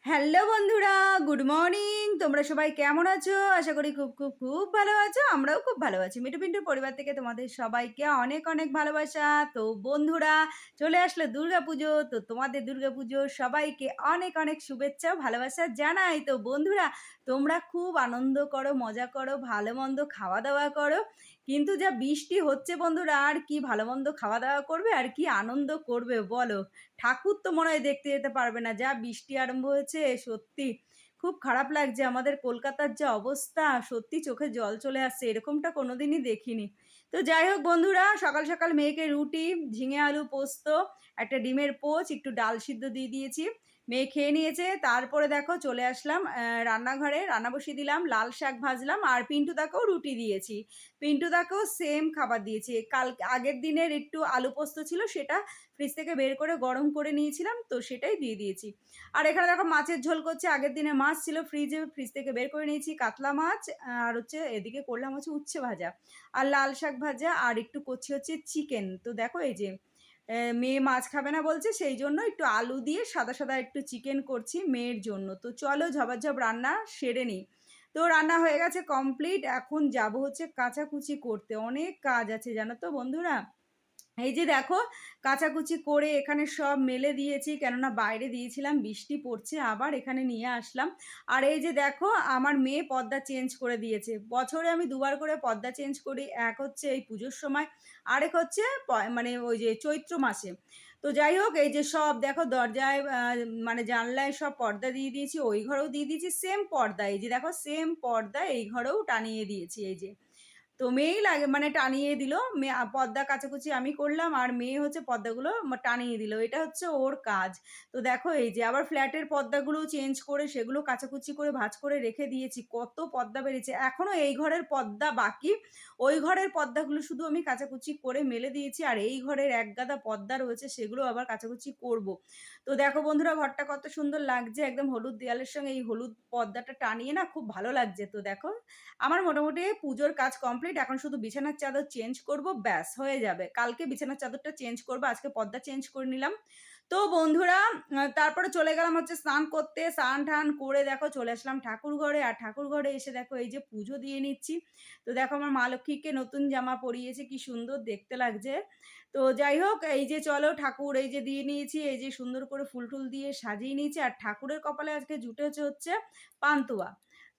Hello বন্ধুরা, good morning. তোমরা সবাই কেমন আছো? আশা করি খুব খুব খুব ভালো আছো। আমরাও খুব ভালো আছি। মিঠু পিন্টুর পরিবার থেকে তোমাদের সবাইকে অনেক অনেক ভালোবাসা। তো বন্ধুরা, চলে আসলো দুর্গাপুজো। তো তোমাদের দুর্গাপুজোর সবাইকে অনেক অনেক শুভেচ্ছা ও ভালোবাসা জানাই। তো বন্ধুরা, তোমরা খুব আনন্দ করো, মজা করো, ভালো মন্দ খাওয়া দাওয়া করো। কিন্তু যা বৃষ্টি হচ্ছে বন্ধুরা, আর কি ভালো মন্দ খাওয়া দাওয়া করবে আর কি আনন্দ করবে বলো? ঠাকুর তো মনে হয় দেখতে যেতে পারবে না। যা বৃষ্টি আরম্ভ হয়েছে, সত্যি খুব খারাপ লাগছে। আমাদের কলকাতার যা অবস্থা, সত্যি চোখে জল চলে আসছে। এরকমটা কোনোদিনই দেখিনি। তো যাই হোক বন্ধুরা, সকাল সকাল মেয়েকে রুটি, ঝিঙে আলু পোস্ত, একটা ডিমের পোচ, একটু ডাল সিদ্ধ দিয়ে দিয়েছি। মেয়ে খেয়ে নিয়েছে। তারপরে দেখো চলে আসলাম রান্নাঘরে, রান্না বসিয়ে দিলাম, লাল শাক ভাজলাম আর পিন্টুদাকেও রুটি দিয়েছি। পিন্টুদাকেও সেম খাবার দিয়েছি। আগের দিনের একটু আলু পোস্ত ছিল, সেটা ফ্রিজ থেকে বের করে গরম করে নিয়েছিলাম, তো সেটাই দিয়ে দিয়েছি। আর এখানে দেখো মাছের ঝোল করছে। আগের দিনে মাছ ছিল ফ্রিজ থেকে বের করে নিয়েছি, কাতলা মাছ। আর হচ্ছে এদিকে করলাম হচ্ছে উচ্ছে ভাজা আর লাল শাক ভাজা, আর একটু করছি হচ্ছে চিকেন। তো দেখো এই যে মেয়ে মাছ খাবে না বলছে, সেই জন্য একটু আলু দিয়ে সাদা সাদা একটু চিকেন করছি মেয়ের জন্য। তো চলো ঝপাঝপ রান্না সেরে নিই। তো রান্না হয়ে গেছে কমপ্লিট। এখন যাব হচ্ছে কাচাকুচি করতে। অনেক কাজ আছে জানো তো বন্ধুরা। এই যে দেখো, কাচাকুচি করে এখানে সব মেলে দিয়েছি, কেননা বাইরে দিয়েছিলাম, বৃষ্টি পড়ছে, আবার এখানে নিয়ে আসলাম। আর এই যে দেখো, আমার মেয়ে পর্দা চেঞ্জ করে দিয়েছে। বছরে আমি দুবার করে পর্দা চেঞ্জ করি। এক হচ্ছে এই পুজোর সময়, আরেক হচ্ছে মানে ওই যে চৈত্র মাসে। তো যাই হোক, এই যে সব দেখো দরজায় মানে জানলায় সব পর্দা দিয়ে দিয়েছি, ওই ঘরেও দিয়ে দিয়েছি সেম পর্দা। এই যে দেখো সেম পর্দা এই ঘরেও টানিয়ে দিয়েছি। এই যে তো মেয়েই লাগে মানে টানিয়ে দিল। পর্দা কাচাকুচি আমি করলাম, আর মেয়ে হচ্ছে পর্দাগুলো টানিয়ে দিল। এটা হচ্ছে ওর কাজ। তো দেখো এই যে আবার ফ্ল্যাটের পর্দাগুলো চেঞ্জ করে সেগুলো কাচাকুচি করে ভাঁজ করে রেখে দিয়েছি। কত পর্দা বেরিয়েছে। এখনো এই ঘরের পর্দা বাকি। ওই ঘরের পর্দাগুলো শুধু আমি কাচাকুচি করে মেলে দিয়েছি। আর এই ঘরের এক গাদা পর্দা রয়েছে, সেগুলো আবার কাচাকুচি করব। তো দেখো বন্ধুরা, ঘরটা কত সুন্দর লাগছে। একদম হলুদ দেয়ালের সঙ্গে এই হলুদ পর্দাটা টানিয়ে না খুব ভালো লাগছে। তো দেখো, আমার মোটামুটি পুজোর কাজ কমপ্লিট। এখন শুধু বিছানার চাদর চেঞ্জ করব, ব্যাস হয়ে যাবে। কালকে বিছানার চাদরটা চেঞ্জ করব, আজকে পর্দা চেঞ্জ করে নিলাম। তো বন্ধুরা, তারপরে চলে গেলাম হচ্ছে স্নান করতে। স্নান টান করে দেখো চলে আসলাম ঠাকুর ঘরে। আর ঠাকুর ঘরে এসে দেখো এই যে পুজো দিয়ে নিচ্ছি। তো দেখো আমার মা লক্ষ্মীকে নতুন জামা পরিয়েছে, কি সুন্দর দেখতে লাগছে। তো যাই হোক, এই যে চলো ঠাকুর এই যে দিয়ে নিয়েছি, এই যে সুন্দর করে ফুল টুল দিয়ে সাজিয়ে নিয়েছি। আর ঠাকুরের কপালে আজকে জুটেছে হচ্ছে পান্তুয়া।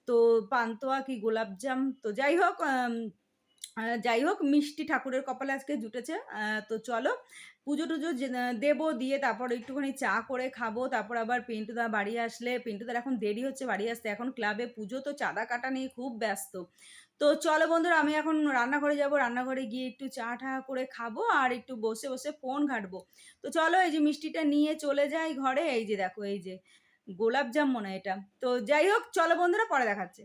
তো পান্তুয়া কি গোলাপজাম, তো যাই হোক মিষ্টি ঠাকুরের কপালে আজকে জুটেছে। তো চলো পুজো টুজো দেবো, দিয়ে তারপর একটুখানি চা করে খাবো। তারপর আবার পিন্টুদা বাড়ি আসলে, পিন্টুদার এখন দেরি হচ্ছে বাড়ি আসতে, এখন ক্লাবে পুজো, তো চাঁদা কাটা নিয়ে খুব ব্যস্ত। তো চলো বন্ধুরা, আমি এখন রান্নাঘরে যাব, রান্নাঘরে গিয়ে একটু চা টা করে খাবো আর একটু বসে বসে ফোন ঘাঁটবো। তো চলো এই যে মিষ্টিটা নিয়ে চলে যাই ঘরে। এই যে দেখো এই যে গোলাপজাম মনে হয় এটা। তো যাই হোক চলো বন্ধুরা, পরে দেখাচ্ছে।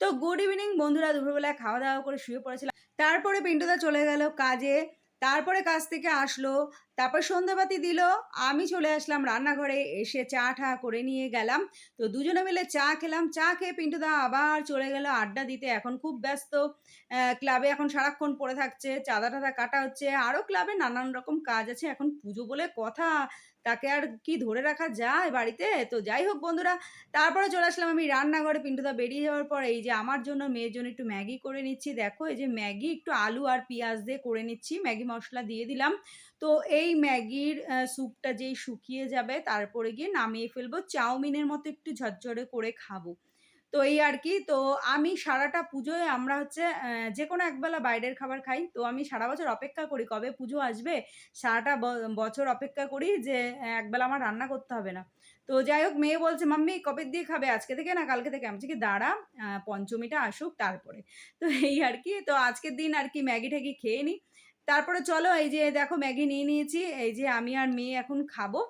তো গুড ইভিনিং বন্ধুরা, দুপুরবেলায় খাওয়া দাওয়া করে শুয়ে পড়েছিলাম। তারপরে পিন্টুদা চলে গেল কাজে। তারপরে কাজ থেকে আসলো, তারপর সন্ধ্যাবাতি দিল। আমি চলে আসলাম রান্নাঘরে, এসে চা ঠা করে নিয়ে গেলাম। তো দুজনে মিলে চা খেলাম। চা খেয়ে পিন্টুদা আবার চলে গেল আড্ডা দিতে, এখন খুব ব্যস্ত। ক্লাবে এখন সারাক্ষণ পড়ে থাকছে, চাঁদা টাদা কাটা হচ্ছে, আরও ক্লাবে নানান রকম কাজ আছে। এখন পুজো বলে কথা, তাকে আর কি ধরে রাখা যায় বাড়িতে। তো যাই হোক বন্ধুরা, তারপরে চলে আসলাম আমি রান্নাঘরে। পিন্টুদা বেরিয়ে যাওয়ার পর এই যে আমার জন্য মেয়ের জন্য একটু ম্যাগি করে নিচ্ছি। দেখো এই যে ম্যাগি একটু আলু আর পেঁয়াজ দিয়ে করে নিচ্ছি, ম্যাগি মশলা দিয়ে দিলাম। তো এই ম্যাগির স্যুপটা যেই শুকিয়ে যাবে, তারপরে গিয়ে নামিয়ে ফেলবো, চাউমিনের মতো একটু ঝরঝরে করে খাবো। তো এই আর কি। তো আমি সারাটা পুজোয় আমরা হচ্ছে যেকোনো একবেলা বাইরের খাবার খাই। তো আমি সারা বছর অপেক্ষা করি কবে পুজো আসবে। সারাটা বছর অপেক্ষা করি যে একবেলা আমার রান্না করতে হবে না। তো যাই হোক, মেয়ে বলছে, "মাম্মি কবে দিয়ে খাবে? আজকে থেকে না কালকে থেকে?" আমি বলছি কি, "দাঁড়া, পঞ্চমীটা আসুক তারপরে।" তো এই আর কি। তো আজকের দিন আর কি ম্যাগি-ট্যাগি খেয়ে নিই। তারপরে চলো এই যে দেখো ম্যাগি নিয়ে নিয়েছি। এই যে আমি আর মেয়ে এখন খাবো।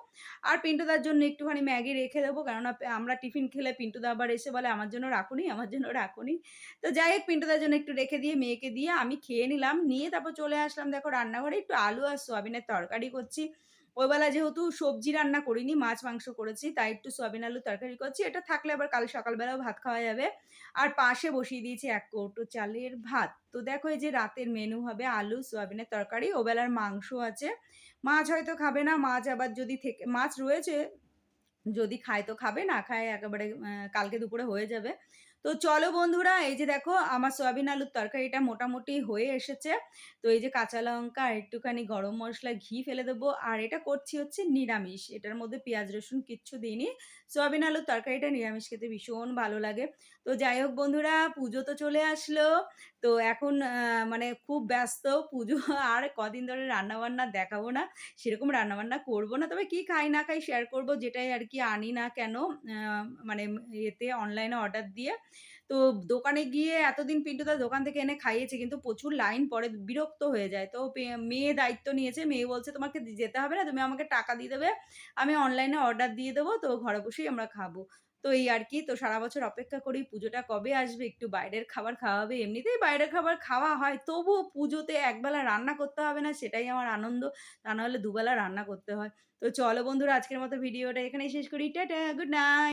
আর পিন্টুদার জন্য একটুখানি ম্যাগি রেখে দেবো, কেননা আমরা টিফিন খেলে পিন্টুদা আবার এসে বলে, "আমার জন্য রাখোনি, আমার জন্য রাখোনি।" তো যাই হোক, পিন্টুদার জন্য একটু রেখে দিয়ে মেয়েকে দিয়ে আমি খেয়ে নিলাম। নিয়ে তারপর চলে আসলাম দেখো রান্নাঘরে, একটু আলু আর সোয়াবিনের তরকারি করছি। ওই বেলা যেহেতু সবজি রান্না করিনি, মাছ মাংস করেছি, তাই একটু সোয়াবিন আলুর তরকারি করছি। এটা থাকলে আবার কাল সকালবেলাও ভাত খাওয়া যাবে। আর পাশে বসিয়ে দিয়েছি ১ কৌটো চালের ভাত। তো দেখো এই যে রাতের মেনু হবে আলু, সোয়াবিনের তরকারি, ওবেলার মাংস আছে। মাছ হয়তো খাবে না, মাছ আবার যদি থেকে মাছ রয়েছে, যদি খায় তো খাবে, না খায় একেবারে কালকে দুপুরে হয়ে যাবে। তো চলো বন্ধুরা, এই যে দেখো আমার সয়াবিন আলুর তরকারিটা মোটামুটি হয়ে এসেছে। তো এই যে কাঁচা লঙ্কা আর একটুখানি গরম মসলা, ঘি ফেলে দেবো। আর এটা করছি হচ্ছে নিরামিষ। এটার মধ্যে পেঁয়াজ রসুন কিচ্ছু দিইনি। সয়াবিন আলুর তরকারিটা নিরামিষ খেতে ভীষণ ভালো লাগে। তো যাই হোক বন্ধুরা, পুজো তো চলে আসলো। তো এখন মানে খুব ব্যস্ত। পুজো আর কদিন ধরে রান্নাবান্না দেখাবো না। সেরকম রান্নাবান্না করব না। তবে কি খাই না খাই শেয়ার করব, যেটাই আরকি আনি না কেন আ মানে এতে অনলাইনে অর্ডার দিয়ে। তো দোকানে গিয়ে এতদিন পিন্টুদা দোকান থেকে এনে খাইয়েছে, কিন্তু প্রচুর লাইন পড়ে, বিরক্ত হয়ে যায়। তো মেয়ে দায়িত্ব নিয়েছে। মেয়ে বলছে, "তোমাকে যেতে হবে না। তুমি আমাকে টাকা দিয়ে দেবে। আমি অনলাইনে অর্ডার দিয়ে দেবো। তো ঘরে বসেই আমরা খাবো।" তো এই আরকি। তো সারা বছর অপেক্ষা করি পুজোটা কবে আসবে, একটু বাইরের খাবার খাওয়াবে। এমনিতেই বাইরের খাবার খাওয়া হয়। তবুও পুজোতে একবেলা রান্না করতে হবে না, সেটাই আমার আনন্দ। তা নাহলে দুবেলা রান্না করতে হয়। তো চলো বন্ধুরা, আজকের মতো ভিডিওটা এখানেই শেষ করি। Tata, good night.